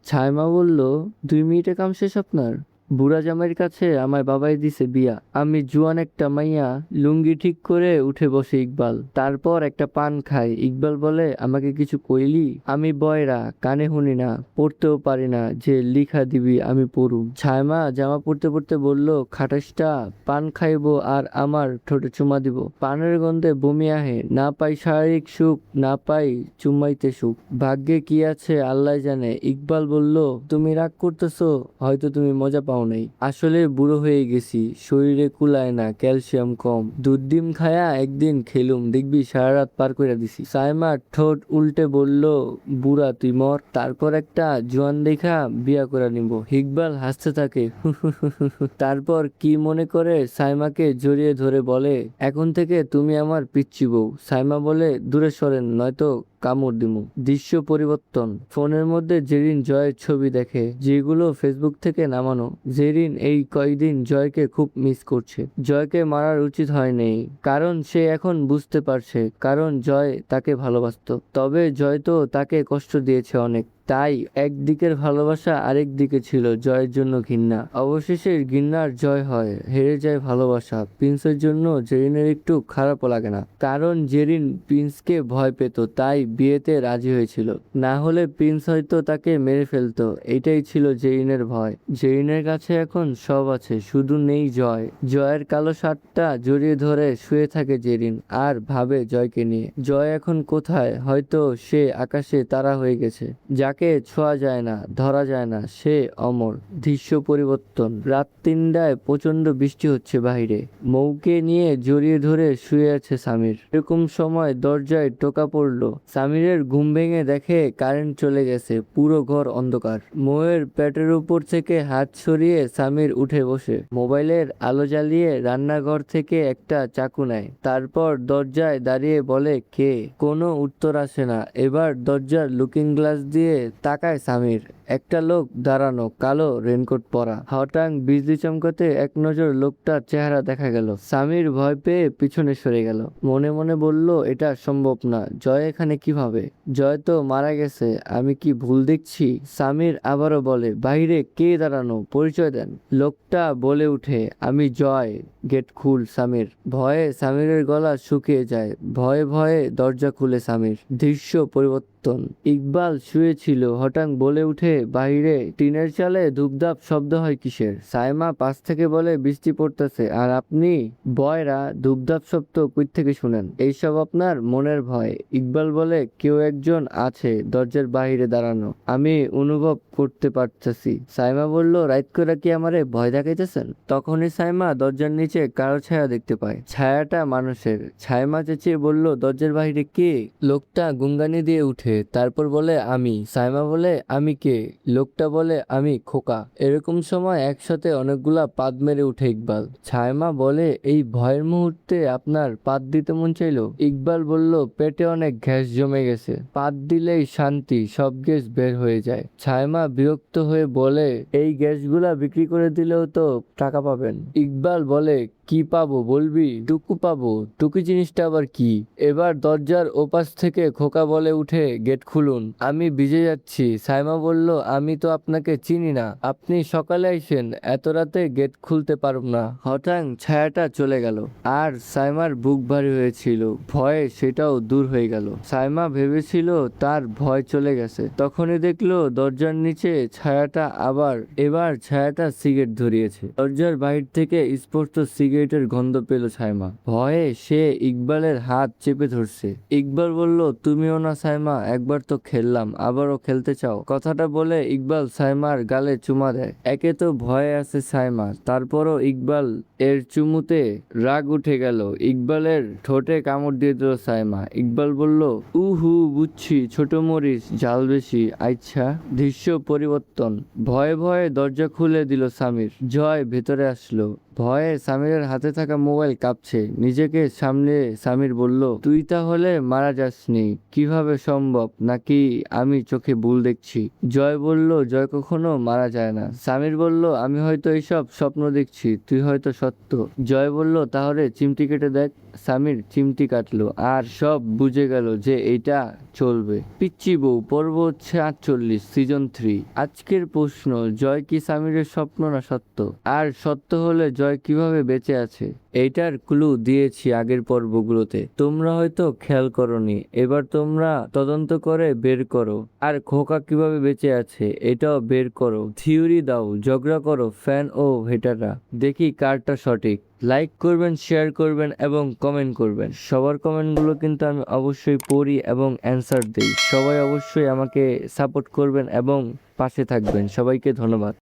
ছাইমা বলল, 2 মিনিটে কাম শেষ আপনার? বুড়া জামাইয়ের কাছে আমায় বাবাই দিছে বিয়া। আমি জুয়ান একটা মাইয়া। লুঙ্গি ঠিক করে উঠে বসে ইকবাল। তারপর একটা পান খাই। ইকবাল বলে, আমাকে কিছু কইলি? আমি বয়রা, কানে শুনি না, পড়তেও পারি না যে লিখা দিবি আমি পড়ুম। ছাইমা জামা পড়তে পড়তে বলল, খাটাসটা পান খাইবো আর আমার ঠোঁটে চুমা দিব। পানের গন্ধে বমি আহে। না পাই শারীরিক সুখ, না পাই চুমাইতে সুখ। ভাগ্যে কি আছে আল্লাহ জানে। ইকবাল বলল, তুমি রাগ করতেছো, হয়তো তুমি মজা পাও নাই। আসলে বুড়ো হয়ে গেছি, শরীরে কুলায় না, ক্যালসিয়াম কম। দুধ ডিম খায়া একদিন খেলুম, দেখবি সারা রাত পার করে দিছি। সাইমা ঠোঁট উল্টে বলল, বুড়া তুই মর, তারপর একটা জোয়ান দেখা বিয়া করে নিব। ইকবাল হাসতে থাকে। তারপর কি মনে করে সাইমাকে জড়িয়ে ধরে বলে, এখন থেকে তুমি আমার পিচ্চি বউ। সাইমা বলে, দূরে সরেন নয়তো কামড় দিমু। দৃশ্য পরিবর্তন। ফোনের মধ্যে জেরিন জয়ের ছবি দেখে, যেগুলো ফেসবুক থেকে নামানো। জেরিন এই কয়দিন জয়কে খুব মিস করছে। জয়কে মারার উচিত হয়নি, কারণ সে এখন বুঝতে পারছে, কারণ জয় তাকে ভালোবাসতো। তবে জয় তো তাকে কষ্ট দিয়েছে অনেক। তাই একদিকের ভালোবাসা আরেক দিকে ছিল জয়ের জন্য ঘৃণা। অবশেষে ঘৃণার জয় হয়, হেরে যায় ভালোবাসা। প্রিন্সের জন্য জেরিনের একটু খারাপও লাগে না, কারণ জেরিন প্রিন্সকে ভয় পেত, তাই বিয়েতে রাজি হয়েছিল। না হলে প্রিন্স হয়তো তাকে মেরে ফেলতো। এটাই ছিল জেরিনের ভয়। জেরিনের কাছে এখন সব আছে, শুধু নেই জয়। জয়ের কালো শার্টটা জড়িয়ে ধরে শুয়ে থাকে জেরিন আর ভাবে জয়কে নিয়ে। জয় এখন কোথায়? হয়তো সে আকাশে তারা হয়ে গেছে। যাকে ছোঁয়া যায় না, ধরা যায় না, সে অমর। দৃশ্য পরিবর্তন। রাত 3টায় প্রচন্ড বৃষ্টি হচ্ছে বাইরে। মৌকে নিয়ে জড়িয়ে ধরে শুয়ে আছে সামির। এরকম সময় দরজায় টোকা পড়লো। সামিরের ঘুম ভেঙে দেখে কারেন্ট চলে গেছে, পুরো ঘর অন্ধকার। মৌয়ের পেটের উপর থেকে হাত সরিয়ে সামির উঠে বসে মোবাইলের আলো জ্বালিয়ে রান্নাঘর থেকে একটা চাকু নেয়। তারপর দরজায় দাঁড়িয়ে বলে, কে? কোনো উত্তর আসে না। এবার দরজার লুকিং গ্লাস দিয়ে তাকায় সামির। একটা লোক দাঁড়ানো, কালো রেনকোট পরা। হঠাৎ বিজলি চমকাতে এক নজর লোকটার চেহারা দেখা গেল। সামির ভয় পেয়ে পিছনে সরে গেল। মনে মনে বলল, এটা সম্ভব না। জয় এখানে কিভাবে? জয় তো মারা গেছে, আমি কি ভুল দেখছি? সামির আবারও বলে, বাইরে কে দাঁড়ানো, পরিচয় দেন। লোকটা বলে উঠে, আমি জয়। গেট খুল সামির। ভয়ে সামিরের গলা শুকিয়ে যায়। ভয়ে ভয়ে দরজা খুলে সামির। দৃশ্য পরিবর্তন। ইকবাল শুয়েছিল, হঠাৎ বলে উঠে, বাইরে টিনের চালে ধূপধাপ শব্দ হয় কিসের? সাইমা পাশ থেকে বলে, বৃষ্টি পড়তেছে। আর আপনি বয়রা ধূপধাপ শব্দ কই থেকে শুনেন? এইসব আপনার মনের ভয়। ইকবাল বলে, কেউ একজন আছে দরজার বাইরে দাঁড়ানো, আমি অনুভব করতে পারতেছি। সাইমা বলল, রাইত করে কি আমারে ভয় দেখাইতেছেন? তখনই সাইমা দরজার নিচে কারো ছায়া দেখতে পায়। ছায়াটা মানুষের। সাইমা চেঁচিয়ে বলল, দরজার বাইরে কে? লোকটা গুঙ্গানি দিয়ে উঠে, তারপর বলে, আমি। সাইমা বলে, আমি কে? লোকটা বলে, আমি খোকা। এরকম সময় একসাথে অনেকগুলা পাদ মেরে উঠে ইকবাল। ছাইমা বলে, এই ভয়ের মুহূর্তে আপনার পাদ দিতে মন চাইলো? ইকবাল বলল, পেটে অনেক গ্যাস জমে গেছে, পাদ দিলেই শান্তি, সব গ্যাস বের হয়ে যায়। ছাইমা বিরক্ত হয়ে বলে, এই গ্যাসগুলা বিক্রি করে দিলেও তো টাকা পাবেন। ইকবাল বলে, কি পাবো বলবি? টুকু পাবো। টুকু জিনিসটা আবার কি? এবার দরজার ওপাশ থেকে খোকা বলে উঠে, গেট খুলুন, আমি ভিজে যাচ্ছি। সাইমা বলল, আমি তো আপনাকে চিনি না, আপনি সকালে আইসেন, এত রাতে গেট খুলতে পারব না। হঠাৎ ছায়াটা চলে গেল আর সাইমার বুক ভারী হয়েছিল। ভয়ে সেটাও দূর হয়ে গেল। সাইমা ভেবেছিল তার ভয় চলে গেছে, তখনই দেখলো দরজার নিচে ছায়াটা আবার। এবার ছায়াটা সিগারেট ধরিয়েছে। দরজার বাহির থেকে স্পষ্ট সিগারেটের গন্ধ পেল সাইমা। ভয়ে সে ইকবালের হাত চেপে ধরছে। ইকবাল বলল, তুমিও না সাইমা, একবার তো খেললাম, আবারও খেলতে চাও? কথাটা বলে ইকবাল সাইমার গালে চুমা দেয়। একে তো ভয়ে আছে সাইমা, তারপরও ইকবাল এর চুমুতে রাগ উঠে গেল। ইকবালের ঠোঁটে কামড় দিয়ে দিল সাইমা। ইকবাল বলল, উহু, বুঝছি, ছোট মরিচ, ঝাল বেশি। আচ্ছা। দৃশ্য পরিবর্তন। ভয়ে ভয়ে দরজা খুলে দিল সামির। জয় ভেতরে আসলো। ভয়ে সামিরের হাতে থাকা মোবাইল কাঁপছে। নিজেকে সামলে সামির বলল, তুই তাহলে মারা যাসনি? কিভাবে সম্ভব? নাকি আমি চোখে ভুল দেখছি? জয় বলল, জয় কখনো মারা যায় না। সামির বলল, আমি হয়তো এইসব স্বপ্ন দেখছি, তুই হয়তো সত্য। জয় বলল, তাহলে চিমটি কেটে দেখ। সামির চিমটি কাটলো আর সব বুঝে গেল যে এটা চলবে। পিচ্চি বউ পর্ব হচ্ছে 48 সিজন 3। আজকের প্রশ্ন, জয় কি সামিরের স্বপ্ন না সত্য? আর সত্য হলে জয় কিভাবে বেঁচে আছে? এইটার ক্লু দিয়েছি আগের পর্বগুলোতে, তোমরা হয়তো খেয়াল করনি। এবার তোমরা তদন্ত করে বের করো। আর খোকা কিভাবে বেঁচে আছে এটাও বের করো। থিওরি দাও, ঝগড়া করো ফ্যান ও হেটাররা, দেখি কারটা সঠিক। লাইক করবেন, শেয়ার করবেন এবং কমেন্ট করবেন। সবার কমেন্টগুলো কিন্তু আমি অবশ্যই পড়ি এবং অ্যান্সার দিই। সবাই অবশ্যই আমাকে সাপোর্ট করবেন এবং পাশে থাকবেন। সবাইকে ধন্যবাদ।